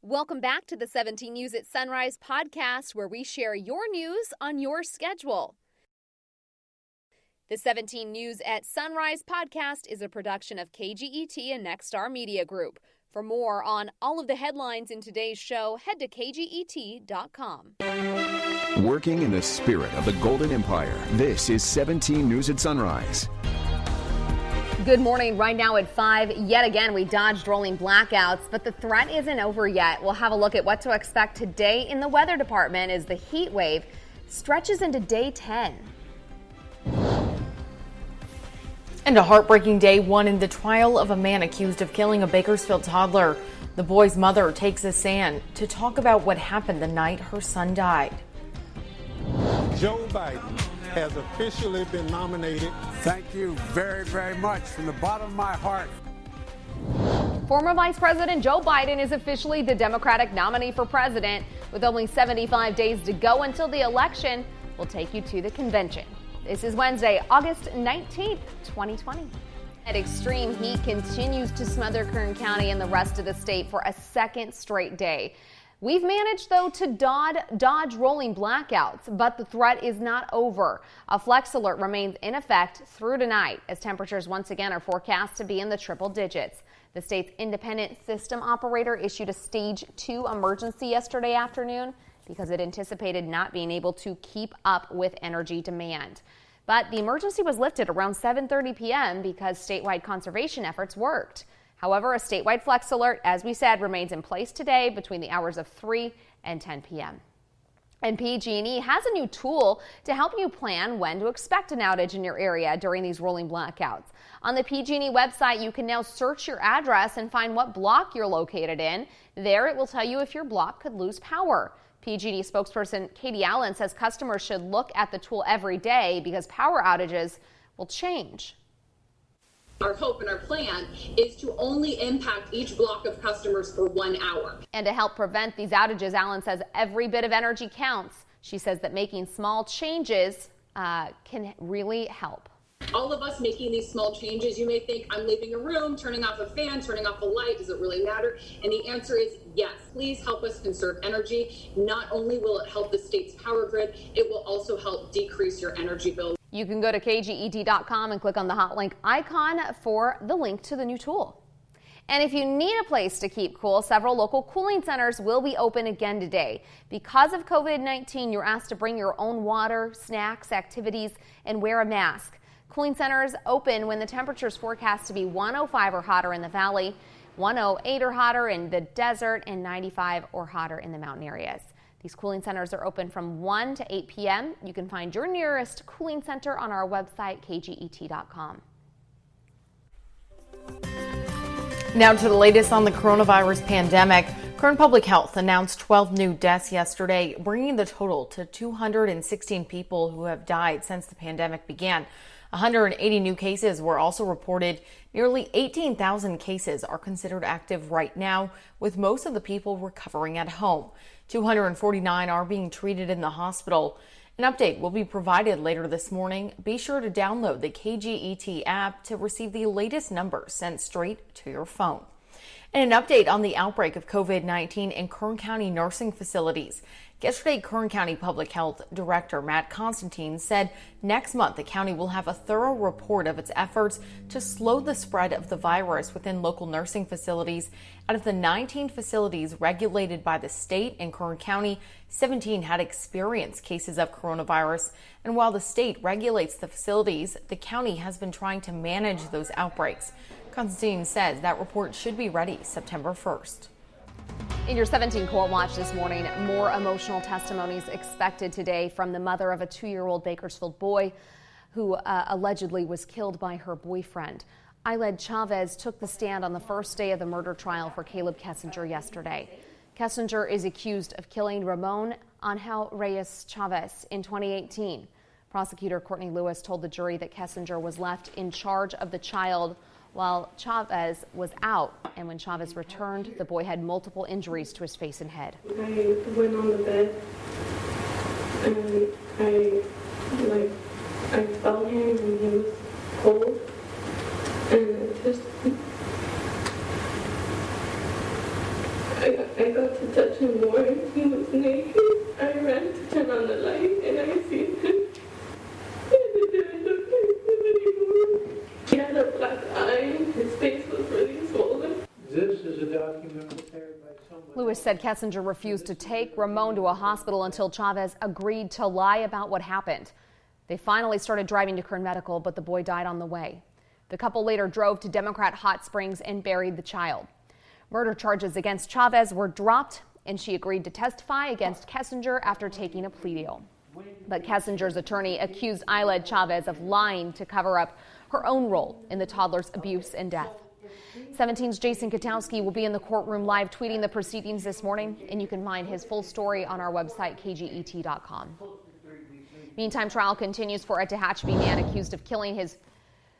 Welcome back to the 17 News at Sunrise podcast, where we share your news on your schedule. The 17 News at Sunrise podcast is a production of KGET and Nexstar Media Group. For more on all of the headlines in today's show, head to kget.com. Working in the spirit of the Golden Empire, this is 17 News at Sunrise. Good morning. Right now at 5, yet again, we dodged rolling blackouts, but the threat isn't over yet. We'll have a look at what to expect today in the weather department as the heat wave stretches into day 10. And a heartbreaking day one in the trial of a man accused of killing a Bakersfield toddler. The boy's mother takes a stand to talk about what happened the night her son died. Joe Biden has officially been nominated. Thank you very, very much from the bottom of my heart. Former Vice President Joe Biden is officially the Democratic nominee for president. With only 75 days to go until the election, we'll take you to the convention. This is Wednesday, August 19th, 2020. And extreme heat continues to smother Kern County and the rest of the state for a second straight day. We've managed, though, to dodge rolling blackouts, but the threat is not over. A flex alert remains in effect through tonight as temperatures once again are forecast to be in the triple digits. The state's independent system operator issued a stage 2 emergency yesterday afternoon because it anticipated not being able to keep up with energy demand. But the emergency was lifted around 7:30 p.m. because statewide conservation efforts worked. However, a statewide flex alert, as we said, remains in place today between the hours of 3 and 10 p.m. And PG&E has a new tool to help you plan when to expect an outage in your area during these rolling blackouts. On the PG&E website, you can now search your address and find what block you're located in. There, it will tell you if your block could lose power. PG&E spokesperson Katie Allen says customers should look at the tool every day because power outages will change. Our hope and our plan is to only impact each block of customers for 1 hour. And to help prevent these outages, Allen says every bit of energy counts. She says that making small changes can really help. All of us making these small changes, you may think, I'm leaving a room, turning off a fan, turning off a light, does it really matter? And the answer is yes. Please help us conserve energy. Not only will it help the state's power grid, it will also help decrease your energy bill. You can go to kget.com and click on the hot link icon for the link to the new tool. And if you need a place to keep cool, several local cooling centers will be open again today. Because of COVID-19, you're asked to bring your own water, snacks, activities, and wear a mask. Cooling centers open when the temperature is forecast to be 105 or hotter in the valley, 108 or hotter in the desert, and 95 or hotter in the mountain areas. These cooling centers are open from 1 to 8 p.m. You can find your nearest cooling center on our website, kget.com. Now to the latest on the coronavirus pandemic. Kern Public Health announced 12 new deaths yesterday, bringing the total to 216 people who have died since the pandemic began. 180 new cases were also reported. Nearly 18,000 cases are considered active right now, with most of the people recovering at home. 249 are being treated in the hospital. An update will be provided later this morning. Be sure to download the KGET app to receive the latest numbers sent straight to your phone. And an update on the outbreak of COVID-19 in Kern County nursing facilities. Yesterday, Kern County Public Health Director Matt Constantine said next month the county will have a thorough report of its efforts to slow the spread of the virus within local nursing facilities. Out of the 19 facilities regulated by the state in Kern County, 17 had experienced cases of coronavirus. And while the state regulates the facilities, the county has been trying to manage those outbreaks. Constantine says that report should be ready September 1st. In your 17 Court Watch this morning, more emotional testimonies expected today from the mother of a 2-year-old Bakersfield boy who allegedly was killed by her boyfriend. Chavez took the stand on the first day of the murder trial for Caleb Kessinger yesterday. Kessinger is accused of killing Ramon Angel Reyes Chavez in 2018. Prosecutor Courtney Lewis told the jury that Kessinger was left in charge of the child while Chavez was out, and when Chavez returned, the boy had multiple injuries to his face and head. I went on the bed and I felt him and he was cold, and I I got to touch him more. He was naked. I ran to turn on the light and I see him. And it didn't look like him anymore. He had a black eye. His face was really swollen. This is a document prepared by someone. Lewis said Kessinger refused to take Ramon to a hospital until Chavez agreed to lie about what happened. They finally started driving to Kern Medical, but the boy died on the way. The couple later drove to Democrat Hot Springs and buried the child. Murder charges against Chavez were dropped, and she agreed to testify against Kessinger after taking a plea deal. But Kessinger's attorney accused Ayled Chavez of lying to cover up her own role in the toddler's abuse and death. 17's Jason Katowski will be in the courtroom live tweeting the proceedings this morning, and you can find his full story on our website, kget.com. Meantime, trial continues for a Tehachapi man accused of killing his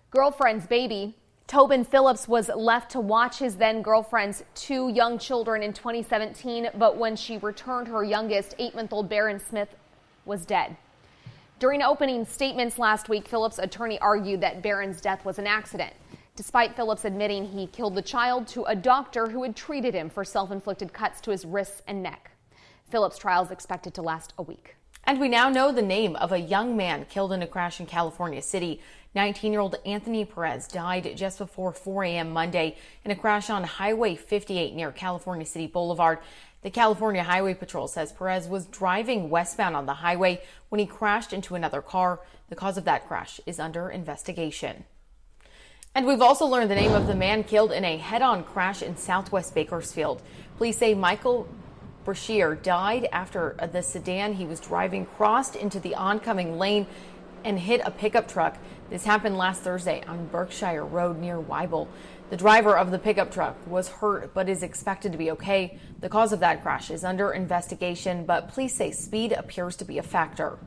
girlfriend's baby. Tobin Phillips was left to watch his then-girlfriend's 2 young children in 2017, but when she returned, her youngest, 8-month-old Barron Smith, was dead. During opening statements last week, Phillips' attorney argued that Barron's death was an accident, despite Phillips admitting he killed the child to a doctor who had treated him for self-inflicted cuts to his wrists and neck. Phillips' trial is expected to last a week. And we now know the name of a young man killed in a crash in California City. 19-year-old Anthony Perez died just before 4 a.m. Monday in a crash on Highway 58 near California City Boulevard. The California Highway Patrol says Perez was driving westbound on the highway when he crashed into another car. The cause of that crash is under investigation. And we've also learned the name of the man killed in a head-on crash in southwest Bakersfield. Police say Michael Brashear died after the sedan he was driving crossed into the oncoming lane and hit a pickup truck. This happened last Thursday on Berkshire Road near Weibel. The driver of the pickup truck was hurt but is expected to be okay. The cause of that crash is under investigation, but police say speed appears to be a factor.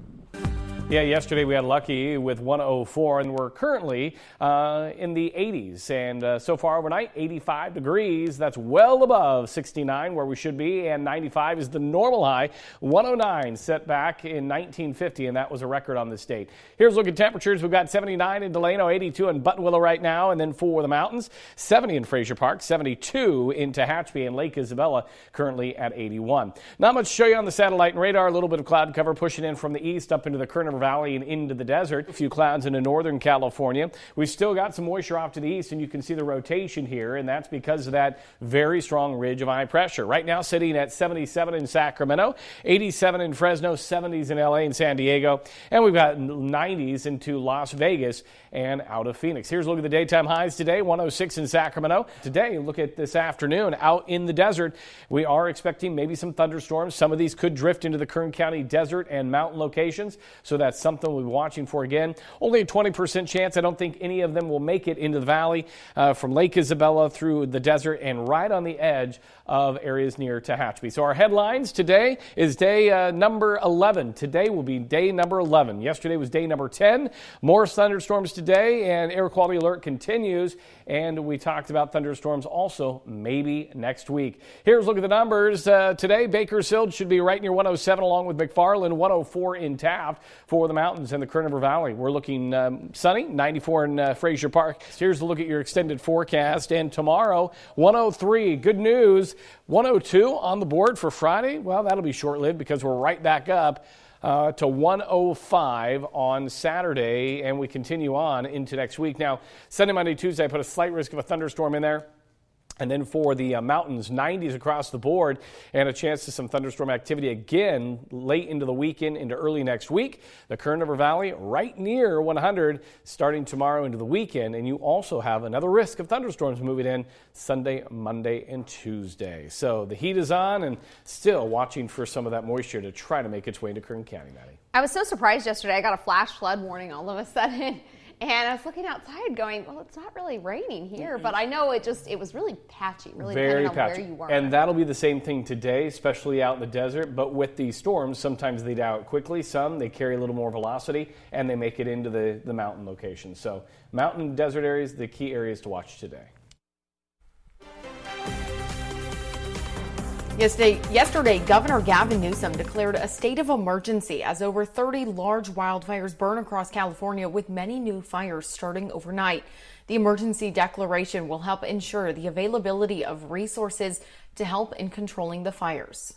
Yeah, yesterday we had lucky with 104, and we're currently in the 80s. And so far overnight, 85 degrees. That's well above 69 where we should be. And 95 is the normal high. 109 set back in 1950, and that was a record on this date. Here's a look at temperatures. We've got 79 in Delano, 82 in Buttonwillow right now, and then for the mountains, 70 in Fraser Park, 72 in Tehachapi and Lake Isabella, currently at 81. Not much to show you on the satellite and radar. A little bit of cloud cover pushing in from the east up into the Kern River Valley and into the desert. A few clouds into northern California. We've still got some moisture off to the east, and you can see the rotation here, and that's because of that very strong ridge of high pressure. Right now sitting at 77 in Sacramento, 87 in Fresno, 70s in LA and San Diego, and we've got 90s into Las Vegas and out of Phoenix. Here's a look at the daytime highs today, 106 in Sacramento. Today, look at this afternoon out in the desert. We are expecting maybe some thunderstorms. Some of these could drift into the Kern County desert and mountain locations, so that's something we'll be watching for again. Only a 20% chance. I don't think any of them will make it into the valley from Lake Isabella through the desert and right on the edge of areas near Tehachapi. So our headlines today is day number 11. Today will be day number 11. Yesterday was day number 10. More thunderstorms today, and air quality alert continues. And we talked about thunderstorms also maybe next week. Here's a look at the numbers. Today, Bakersfield should be right near 107 along with McFarland, 104 in Taft for the mountains and the Kern River Valley. We're looking sunny, 94 in Fraser Park. Here's a look at your extended forecast. And tomorrow, 103. Good news, 102 on the board for Friday. Well, that'll be short-lived because we're right back up to 105 on Saturday, and we continue on into next week. Now, Sunday, Monday, Tuesday, I put a slight risk of a thunderstorm in there. And then for the mountains, 90s across the board and a chance to some thunderstorm activity again late into the weekend, into early next week. The Kern River Valley right near 100 starting tomorrow into the weekend. And you also have another risk of thunderstorms moving in Sunday, Monday, and Tuesday. So the heat is on and still watching for some of that moisture to try to make its way into Kern County, Maddie. I was so surprised yesterday. I got a flash flood warning all of a sudden. And I was looking outside going, well, it's not really raining here, but I know it was really patchy, really very depending patchy. on where you were. And that'll be the same thing today, especially out in the desert. But with these storms, sometimes they die out quickly. Some, they carry a little more velocity, and they make it into the mountain locations. So mountain and desert areas, the key areas to watch today. Yesterday, Governor Gavin Newsom declared a state of emergency as over 30 large wildfires burn across California, with many new fires starting overnight. The emergency declaration will help ensure the availability of resources to help in controlling the fires.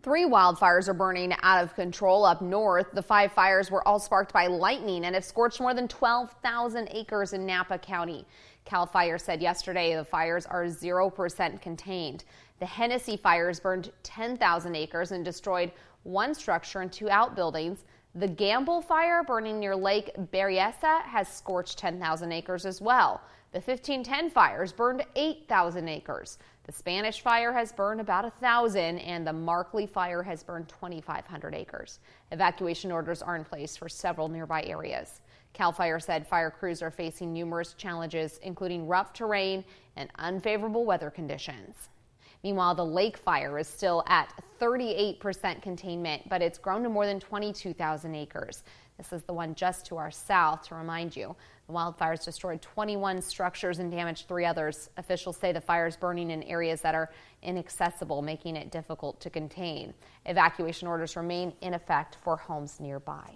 3 wildfires are burning out of control up north. The 5 fires were all sparked by lightning and have scorched more than 12,000 acres in Napa County. CAL FIRE said yesterday the fires are 0% contained. The Hennessy fires burned 10,000 acres and destroyed 1 structure and 2 outbuildings. The Gamble fire, burning near Lake Berryessa, has scorched 10,000 acres as well. The 1510 fires burned 8,000 acres. The Spanish fire has burned about 1,000, and the Markley fire has burned 2,500 acres. Evacuation orders are in place for several nearby areas. CAL FIRE said fire crews are facing numerous challenges, including rough terrain and unfavorable weather conditions. Meanwhile, the Lake Fire is still at 38% containment, but it's grown to more than 22,000 acres. This is the one just to our south, to remind you. The wildfires destroyed 21 structures and damaged 3 others. Officials say the fire is burning in areas that are inaccessible, making it difficult to contain. Evacuation orders remain in effect for homes nearby.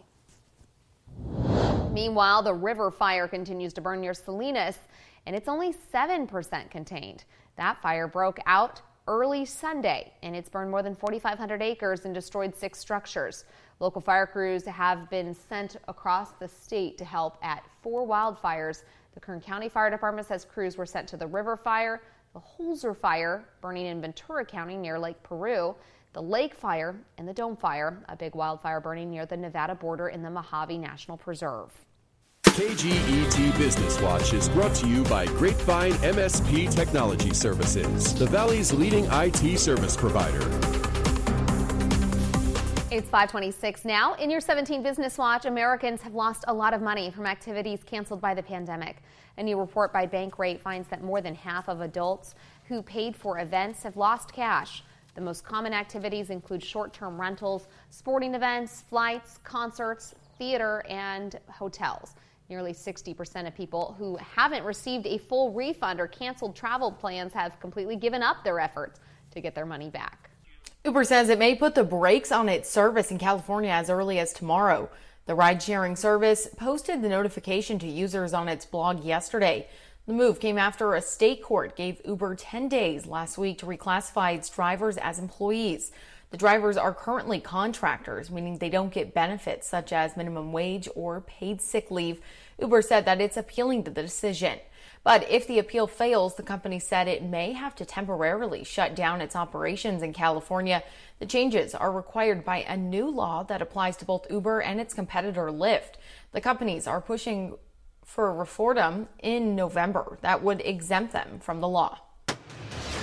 Meanwhile, the River Fire continues to burn near Salinas, and it's only 7% contained. That fire broke out early Sunday, and it's burned more than 4,500 acres and destroyed 6 structures. Local fire crews have been sent across the state to help at 4 wildfires. The Kern County Fire Department says crews were sent to the River Fire, the Holzer Fire, burning in Ventura County near Lake Peru, the Lake Fire, and the Dome Fire, a big wildfire burning near the Nevada border in the Mojave National Preserve. KGET Business Watch is brought to you by Grapevine MSP Technology Services, the Valley's leading IT service provider. It's 5:26 now. In your 17 Business Watch, Americans have lost a lot of money from activities canceled by the pandemic. A new report by Bankrate finds that more than half of adults who paid for events have lost cash. The most common activities include short-term rentals, sporting events, flights, concerts, theater, and hotels. Nearly 60% of people who haven't received a full refund or canceled travel plans have completely given up their efforts to get their money back. Uber says it may put the brakes on its service in California as early as tomorrow. The ride-sharing service posted the notification to users on its blog yesterday. The move came after a state court gave Uber 10 days last week to reclassify its drivers as employees. The drivers are currently contractors, meaning they don't get benefits such as minimum wage or paid sick leave. Uber said that it's appealing to the decision. But if the appeal fails, the company said it may have to temporarily shut down its operations in California. The changes are required by a new law that applies to both Uber and its competitor Lyft. The companies are pushing for a referendum in November that would exempt them from the law.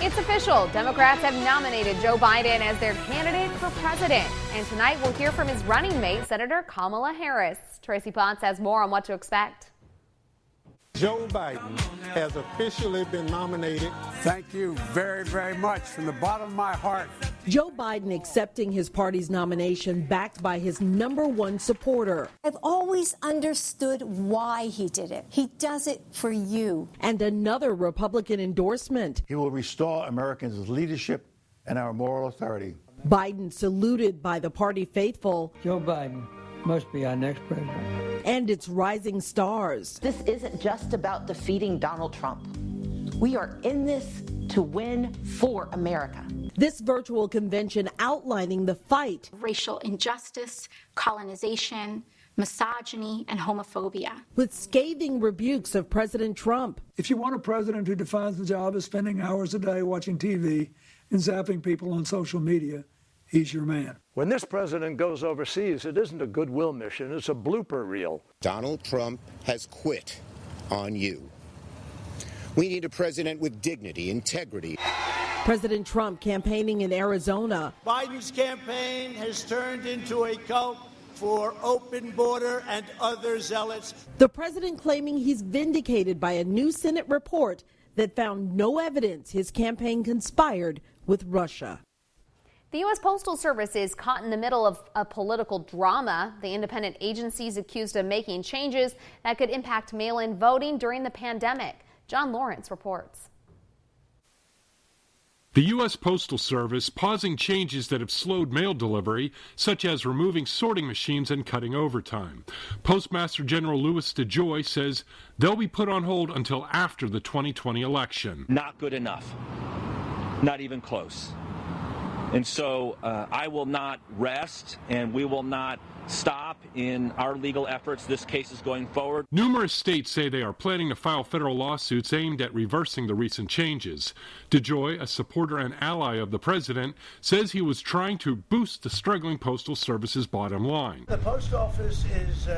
It's official. Democrats have nominated Joe Biden as their candidate for president. And tonight we'll hear from his running mate, Senator Kamala Harris. Tracy Potts has more on what to expect. Joe Biden has officially been nominated. Thank you very, very much from the bottom of my heart. Joe Biden accepting his party's nomination, backed by his #1 supporter. I've always understood why he did it. He does it for you. And another Republican endorsement. He will restore Americans' leadership and our moral authority. Biden saluted by the party faithful. Joe Biden must be our next president. And its rising stars. This isn't just about defeating Donald Trump. We are in this to win for America. This virtual convention outlining the fight. Racial injustice, colonization, misogyny, and homophobia. With scathing rebukes of President Trump. If you want a president who defines the job as spending hours a day watching TV and zapping people on social media, he's your man. When this president goes overseas, it isn't a goodwill mission, it's a blooper reel. Donald Trump has quit on you. We need a president with dignity, integrity. President Trump campaigning in Arizona. Biden's campaign has turned into a cult for open border and other zealots. The president claiming he's vindicated by a new Senate report that found no evidence his campaign conspired with Russia. The U.S. Postal Service is caught in the middle of a political drama. The independent agency is accused of making changes that could impact mail-in voting during the pandemic. John Lawrence reports. The U.S. Postal Service pausing changes that have slowed mail delivery, such as removing sorting machines and cutting overtime. Postmaster General Louis DeJoy says they'll be put on hold until after the 2020 election. Not good enough. Not even close. And so I will not rest, and we will not stop in our legal efforts. This case is going forward. Numerous states say they are planning to file federal lawsuits aimed at reversing the recent changes. DeJoy, a supporter and ally of the president, says he was trying to boost the struggling Postal Service's bottom line. The post office is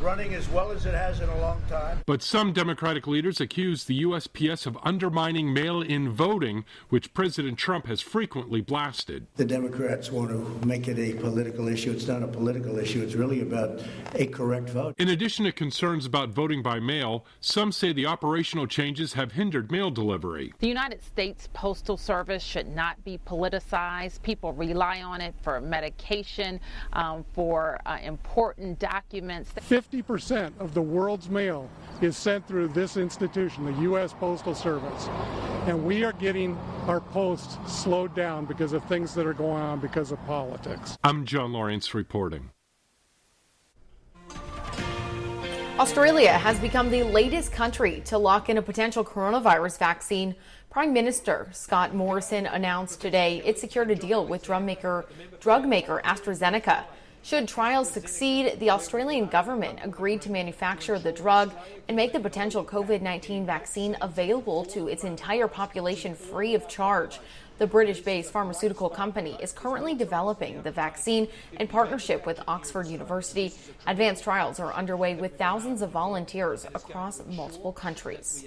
running as well as it has in a long time. But some Democratic leaders accuse the USPS of undermining mail-in voting, which President Trump has frequently blasted. The Democrats want to make it a political issue. It's not a political issue. It's really about a correct vote. In addition to concerns about voting by mail, some say the operational changes have hindered mail delivery. The United States Postal Service should not be politicized. People rely on it for medication, for important documents. 50% of the world's mail is sent through this institution, the U.S. Postal Service. And we are getting our posts slowed down because of things that are going on because of politics. I'm John Lawrence reporting. Australia has become the latest country to lock in a potential coronavirus vaccine. Prime Minister Scott Morrison announced today it secured a deal with drug maker AstraZeneca. Should trials succeed, the Australian government agreed to manufacture the drug and make the potential COVID-19 vaccine available to its entire population free of charge. The British-based pharmaceutical company is currently developing the vaccine in partnership with Oxford University. Advanced trials are underway with thousands of volunteers across multiple countries.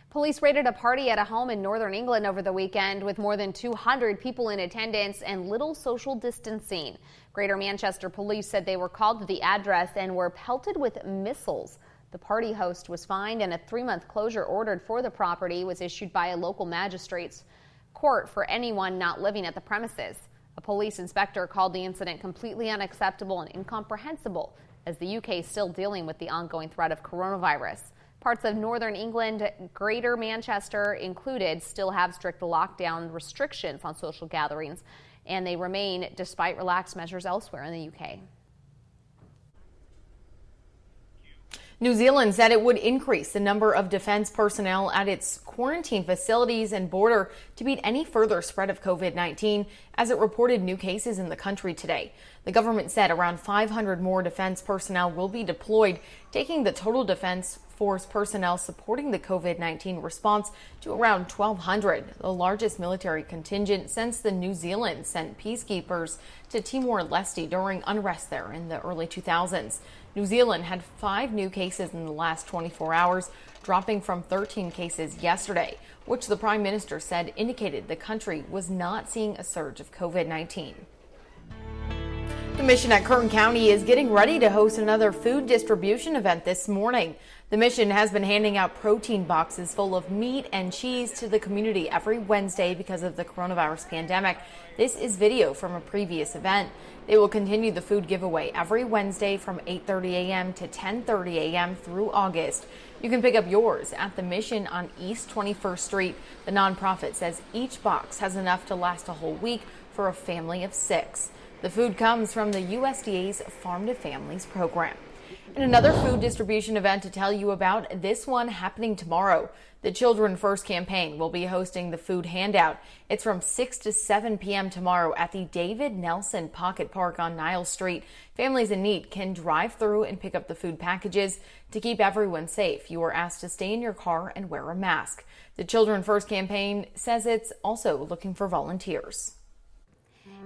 Police raided a party at a home in northern England over the weekend with more than 200 people in attendance and little social distancing. Greater Manchester police said they were called to the address and were pelted with missiles. The party host was fined and a 3-month closure ordered for the property was issued by a local magistrate's court for anyone not living at the premises. A police inspector called the incident completely unacceptable and incomprehensible as the UK is still dealing with the ongoing threat of coronavirus. Parts of northern England, Greater Manchester included, still have strict lockdown restrictions on social gatherings, and they remain despite relaxed measures elsewhere in the UK. New Zealand said it would increase the number of defense personnel at its quarantine facilities and border to beat any further spread of COVID-19 as it reported new cases in the country today. The government said around 500 more defense personnel will be deployed, taking the total defense force personnel supporting the COVID-19 response to around 1,200, the largest military contingent since the New Zealand sent peacekeepers to Timor-Leste during unrest there in the early 2000s. New Zealand had 5 new cases in the last 24 hours, dropping from 13 cases yesterday, which the Prime Minister said indicated the country was not seeing a surge of COVID-19. The mission at Kern County is getting ready to host another food distribution event this morning. The mission has been handing out protein boxes full of meat and cheese to the community every Wednesday because of the coronavirus pandemic. This is video from a previous event. They will continue the food giveaway every Wednesday from 8:30 a.m. to 10:30 a.m. through August. You can pick up yours at the mission on East 21st Street. The nonprofit says each box has enough to last a whole week for a family of 6. The food comes from the USDA's Farm to Families program. And another food distribution event to tell you about, this one happening tomorrow. The Children First campaign will be hosting the food handout. It's from 6 to 7 p.m. tomorrow at the David Nelson Pocket Park on Niles Street. Families in need can drive through and pick up the food packages. To keep everyone safe, you are asked to stay in your car and wear a mask. The Children First campaign says it's also looking for volunteers.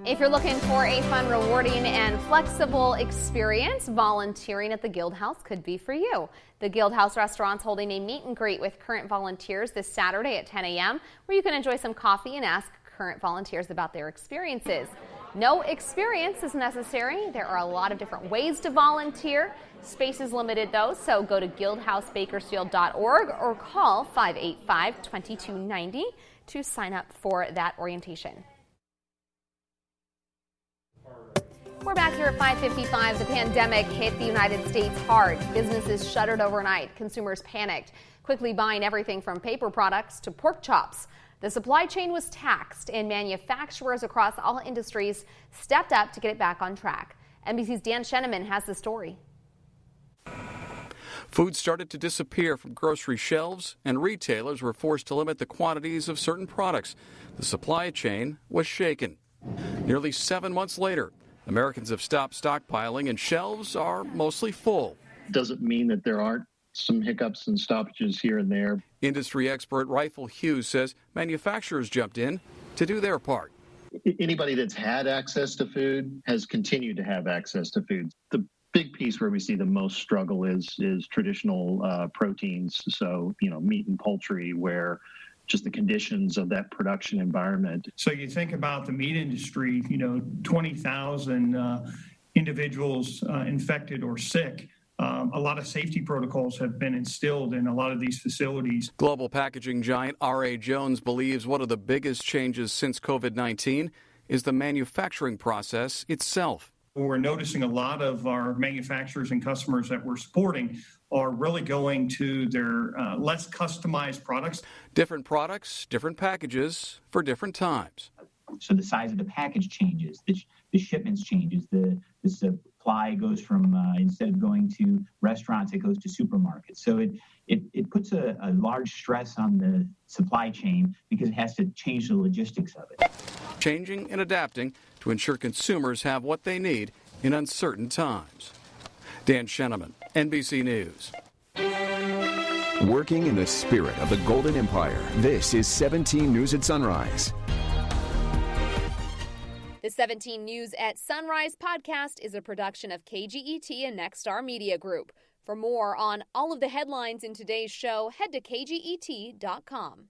If you're looking for a fun, rewarding, and flexible experience, volunteering at the Guild House could be for you. The Guild House restaurant's holding a meet and greet with current volunteers this Saturday at 10 a.m., where you can enjoy some coffee and ask current volunteers about their experiences. No experience is necessary. There are a lot of different ways to volunteer. Space is limited, though, so go to guildhousebakersfield.org or call 585-2290 to sign up for that orientation. We're back here at 5:55. The pandemic hit the United States hard. Businesses shuttered overnight. Consumers panicked, quickly buying everything from paper products to pork chops. The supply chain was taxed, and manufacturers across all industries stepped up to get it back on track. NBC's Dan Sheneman has the story. Food started to disappear from grocery shelves, and retailers were forced to limit the quantities of certain products. The supply chain was shaken. Nearly 7 months later, Americans have stopped stockpiling, and shelves are mostly full. Doesn't mean that there aren't some hiccups and stoppages here and there. Industry expert Rifle Hughes says manufacturers jumped in to do their part. Anybody that's had access to food has continued to have access to food. The big piece where we see the most struggle is traditional proteins, so meat and poultry, where just the conditions of that production environment. So you think about the meat industry, 20,000 individuals infected or sick. A lot of safety protocols have been instilled in a lot of these facilities. Global packaging giant R.A. Jones believes one of the biggest changes since COVID-19 is the manufacturing process itself. We're noticing a lot of our manufacturers and customers that we're supporting are really going to their less customized products. Different products, different packages for different times. So the size of the package changes, the shipments changes, the supply goes from, instead of going to restaurants, it goes to supermarkets. So it puts a large stress on the supply chain because it has to change the logistics of it. Changing and adapting to ensure consumers have what they need in uncertain times. Dan Sheneman, NBC News. Working in the spirit of the Golden Empire, this is 17 News at Sunrise. The 17 News at Sunrise podcast is a production of KGET and Nexstar Media Group. For more on all of the headlines in today's show, head to kget.com.